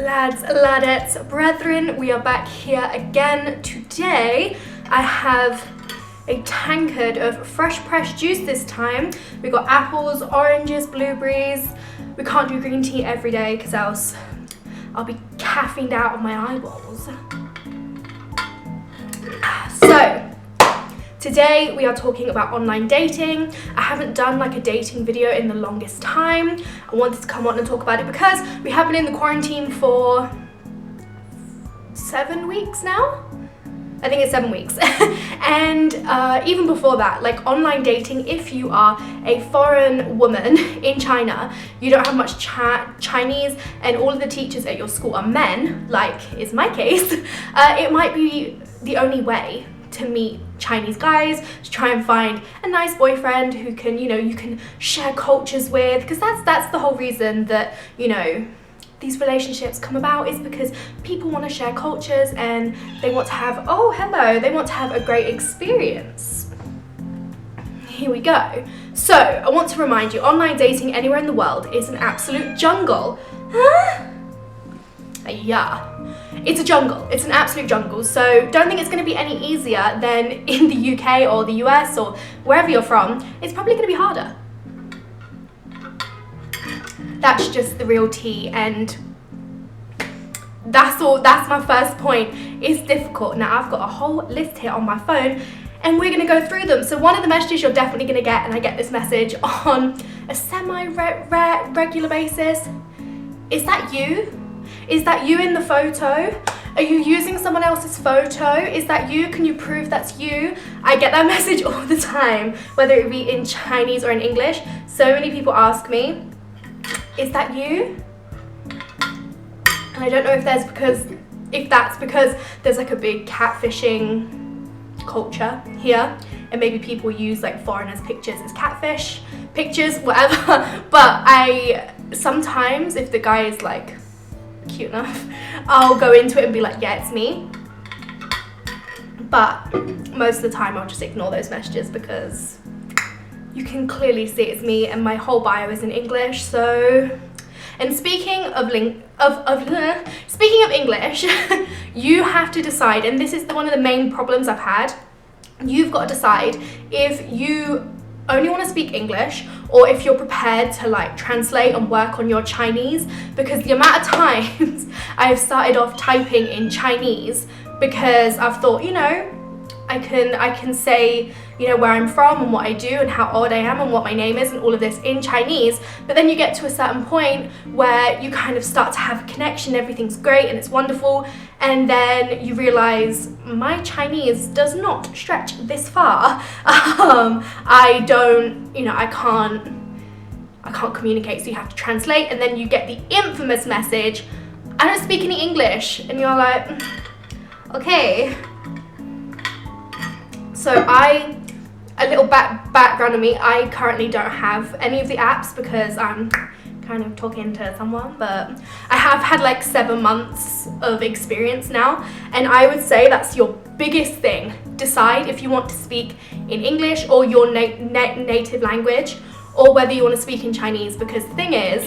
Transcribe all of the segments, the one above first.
Lads, ladettes, brethren, we are back here again. Today I have a tankard of fresh pressed juice this time. We got apples, oranges, blueberries. We can't do green tea every day because else I'll be caffeined out of my eyeballs. So today we are talking about online dating. I haven't done like a dating video in the longest time. I wanted to come on and talk about it because we have been in the quarantine for 7 weeks now. I think it's 7 weeks. And even before that, like online dating, if you are a foreign woman in China, you don't have much Chinese, and all of the teachers at your school are men, like is my case, it might be the only way to meet Chinese guys, to try and find a nice boyfriend who can, you can share cultures with, because that's the whole reason that, these relationships come about, is because people want to share cultures and they want to have, they want to have a great experience. Here we go. So I want to remind you, online dating anywhere in the world is an absolute jungle. Huh? Yeah. It's a jungle. It's an absolute jungle. So don't think it's going to be any easier than in the UK or the US or wherever you're from. It's probably going to be harder. That's just the real tea, and that's all. That's my first point. It's difficult. Now I've got a whole list here on my phone and we're going to go through them. So one of the messages you're definitely going to get, and I get this message on a semi-regular basis, is that you? Is that you in the photo? Are you using someone else's photo? Is that you? Can you prove that's you? I get that message all the time, whether it be in Chinese or in English. So many people ask me, is that you? And I don't know if that's because there's like a big catfishing culture here, and maybe people use like foreigners' pictures as catfish pictures, whatever. But I sometimes, if the guy is like cute enough, I'll go into it and be like, yeah, it's me. But most of the time I'll just ignore those messages because you can clearly see it's me, and my whole bio is in English. So, and speaking of English, you have to decide, and this is one of the main problems I've had. You've got to decide if you only want to speak English or if you're prepared to like translate and work on your Chinese, because the amount of times I have started off typing in Chinese because I've thought, I can say, where I'm from and what I do and how old I am and what my name is and all of this in Chinese. But then you get to a certain point where you kind of start to have a connection, everything's great and it's wonderful, and then you realize my Chinese does not stretch this far. I can't communicate, so you have to translate, and then you get the infamous message, I don't speak any English, and you're like, okay. So a little background on me, I currently don't have any of the apps because I'm kind of talking to someone, but I have had like 7 months of experience now, and I would say that's your biggest thing. Decide if you want to speak in English or your native language, or whether you want to speak in Chinese, because the thing is,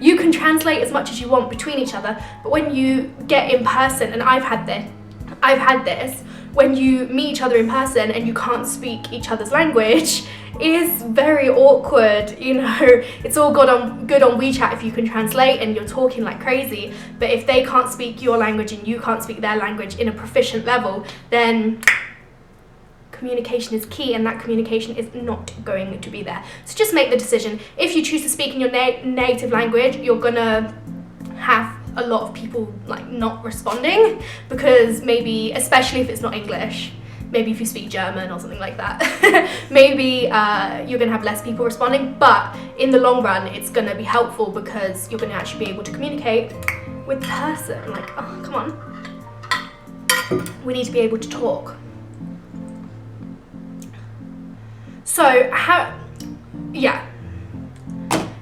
you can translate as much as you want between each other, but when you get in person, and I've had this, when you meet each other in person and you can't speak each other's language, is very awkward. It's all good on WeChat if you can translate and you're talking like crazy, but if they can't speak your language and you can't speak their language in a proficient level, then communication is key, and that communication is not going to be there. So just make the decision. If you choose to speak in your native language, you're gonna have a lot of people like not responding, because maybe, especially if it's not English, maybe if you speak German or something like that, maybe you're gonna have less people responding. But in the long run, it's gonna be helpful because you're gonna actually be able to communicate with the person. Like, oh, come on, we need to be able to talk. So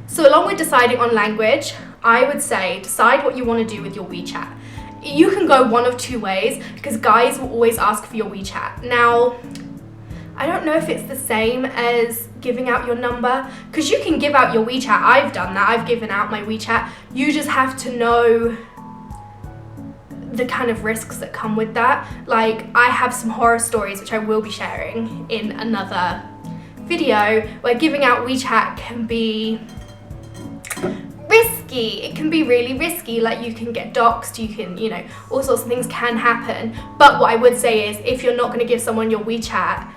so along with deciding on language, I would say decide what you want to do with your WeChat. You can go one of two ways, because guys will always ask for your WeChat. Now, I don't know if it's the same as giving out your number, because you can give out your WeChat. I've done that. I've given out my WeChat. You just have to know the kind of risks that come with that. Like, I have some horror stories which I will be sharing in another video, where giving out WeChat can be risky. It can be really risky. Like, you can get doxxed, you can, you know, all sorts of things can happen. But what I would say is, if you're not going to give someone your WeChat,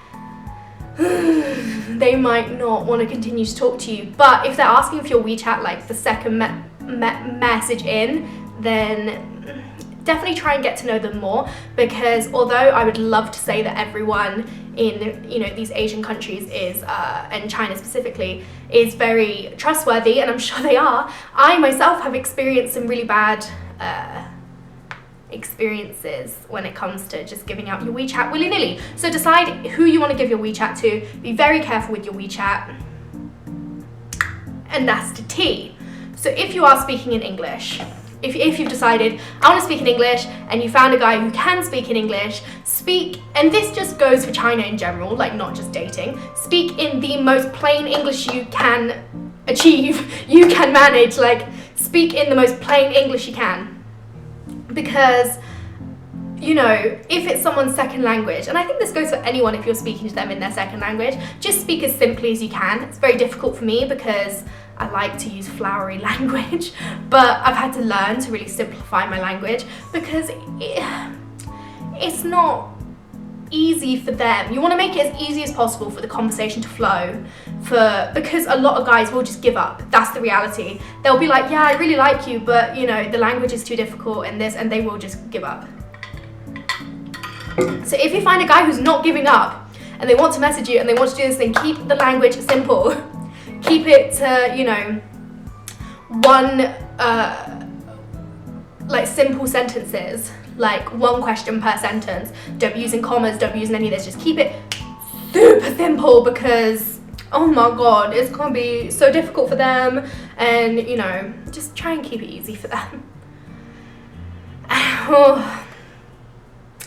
they might not want to continue to talk to you. But if they're asking for your WeChat like the second message in, then definitely try and get to know them more, because although I would love to say that everyone in, you know, these Asian countries is and China specifically is very trustworthy, and I'm sure they are, I myself have experienced some really bad experiences when it comes to just giving out your WeChat willy-nilly. So decide who you want to give your WeChat to, be very careful with your WeChat, and that's the tea. So if you are speaking in English, if you've decided, I want to speak in English, and you found a guy who can speak in English, speak, and this just goes for China in general, like not just dating, speak in the most plain English you can achieve, you can manage, like speak in the most plain English you can. Because, you know, if it's someone's second language, and I think this goes for anyone if you're speaking to them in their second language, just speak as simply as you can. It's very difficult for me because I like to use flowery language, but I've had to learn to really simplify my language, because it's not easy for them. You want to make it as easy as possible for the conversation to flow, because a lot of guys will just give up. That's the reality. They'll be like, yeah, I really like you, but you know, the language is too difficult and this, and they will just give up. So if you find a guy who's not giving up and they want to message you and they want to do this thing, keep the language simple. Keep it to, you know, one, like simple sentences, like one question per sentence. Don't be using commas, don't be using any of this. Just keep it super simple, because, oh my God, it's gonna be so difficult for them. And, you know, just try and keep it easy for them. Oh,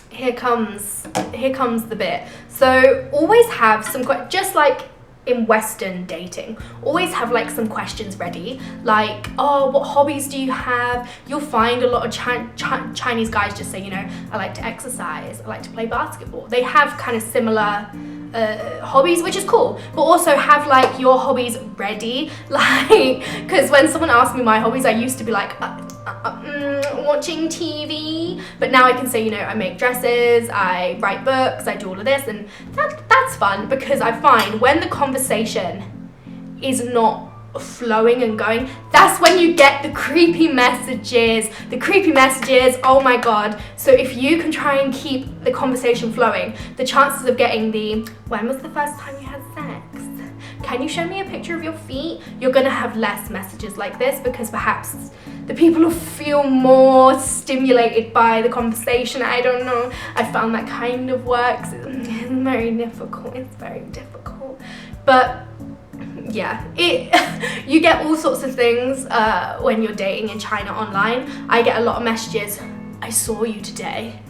here comes the bit. So always have some, just like in Western dating, always have like some questions ready, like, oh, what hobbies do you have? You'll find a lot of Chinese guys just say, you know, I like to exercise, I like to play basketball. They have kind of similar hobbies, which is cool, but also have like your hobbies ready, like, because when someone asked me my hobbies, I used to be like, watching TV, but now I can say, you know, I make dresses, I write books, I do all of this, and that's fun, because I find when the conversation is not flowing and going, that's when you get the creepy messages, oh my God. So if you can try and keep the conversation flowing, the chances of getting the, when was the first time you had sex? Can you show me a picture of your feet? You're gonna have less messages like this, because perhaps the people will feel more stimulated by the conversation. I don't know. I found that kind of works. It's very difficult. But yeah, you get all sorts of things when you're dating in China online. I get a lot of messages, I saw you today.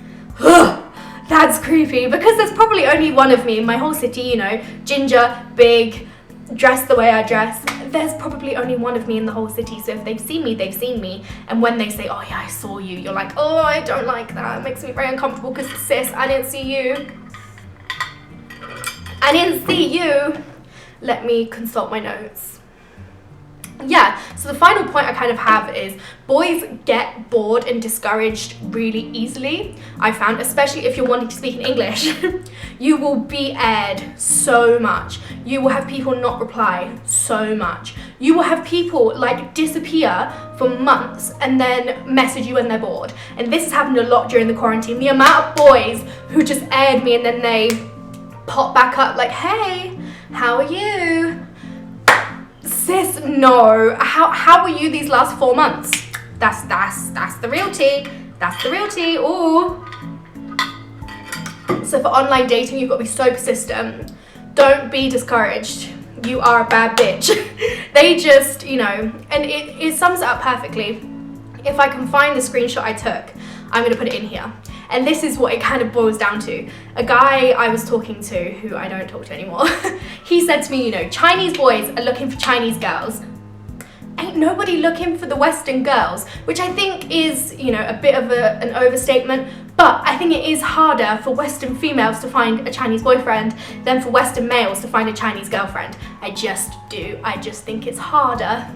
That's creepy, because there's probably only one of me in my whole city, you know, ginger, big, dressed the way I dress. There's probably only one of me in the whole city, so if they've seen me, they've seen me. And when they say, oh yeah, I saw you, you're like, oh, I don't like that. It makes me very uncomfortable, because sis, I didn't see you. Let me consult my notes. Yeah, so the final point I kind of have is boys get bored and discouraged really easily. I found, especially if you're wanting to speak in English, you will be aired so much. You will have people not reply so much. You will have people like disappear for months and then message you when they're bored. And this has happened a lot during the quarantine. The amount of boys who just aired me and then they pop back up like, hey, how are you? Sis, no. How were you these last 4 months? That's the real tea. That's the real tea. Ooh. So for online dating, you've got to be so persistent. Don't be discouraged. You are a bad bitch. They just, you know, and it sums it up perfectly. If I can find the screenshot I took, I'm gonna put it in here. And this is what it kind of boils down to. A guy I was talking to, who I don't talk to anymore, he said to me, you know, Chinese boys are looking for Chinese girls. ain't nobody looking for the Western girls, which I think is, you know, a bit of an overstatement, but I think it is harder for Western females to find a Chinese boyfriend than for Western males to find a Chinese girlfriend. I just think it's harder.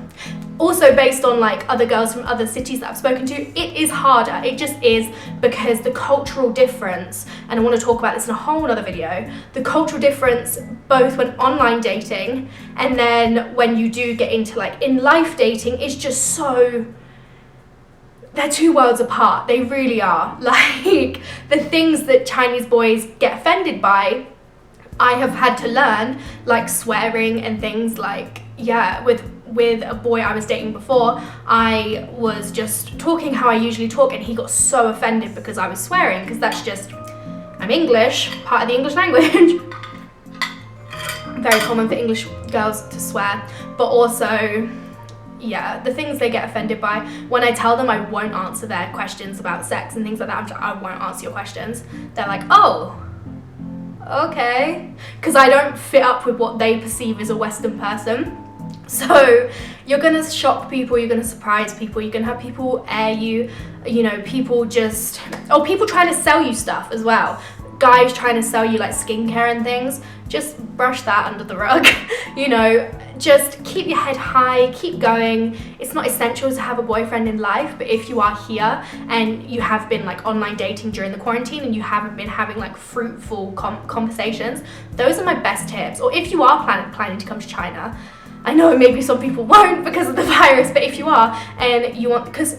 Also, based on like other girls from other cities that I've spoken to, it is harder. It just is, because the cultural difference, and I want to talk about this in a whole other video, the cultural difference both when online dating and then when you do get into like in life dating is just so, they're two worlds apart. They really are. Like, the things that Chinese boys get offended by, I have had to learn, like swearing and things. Like, yeah, with a boy I was dating before, I was just talking how I usually talk, and he got so offended because I was swearing, because that's just, I'm English, part of the English language. Very common for English girls to swear, but also, yeah, the things they get offended by, when I tell them I won't answer their questions about sex and things like that, I won't answer your questions, they're like, oh, okay, because I don't fit up with what they perceive as a Western person. So you're gonna shock people, you're gonna surprise people, you're gonna have people air you, you know, people trying to sell you stuff as well. Guys trying to sell you like skincare and things, just brush that under the rug. You know, just keep your head high, keep going. It's not essential to have a boyfriend in life, but if you are here and you have been like online dating during the quarantine and you haven't been having like fruitful conversations, those are my best tips. Or if you are planning to come to China, I know maybe some people won't because of the virus, but if you are and you want, because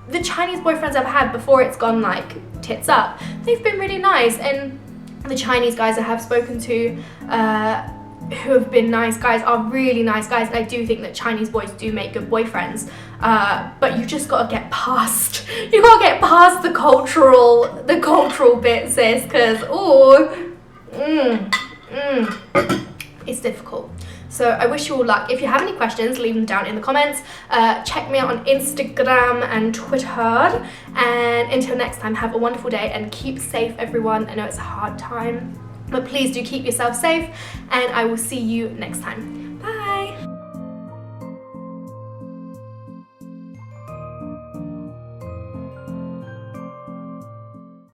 the Chinese boyfriends I've had before it's gone like tits up, they've been really nice, and the Chinese guys I have spoken to who have been nice guys are really nice guys, and I do think that Chinese boys do make good boyfriends, but you just gotta get past, the cultural bit, sis, because it's difficult. So I wish you all luck. If you have any questions, leave them down in the comments. Check me out on Instagram and Twitter. And until next time, have a wonderful day and keep safe, everyone. I know it's a hard time, but please do keep yourself safe, and I will see you next time. Bye.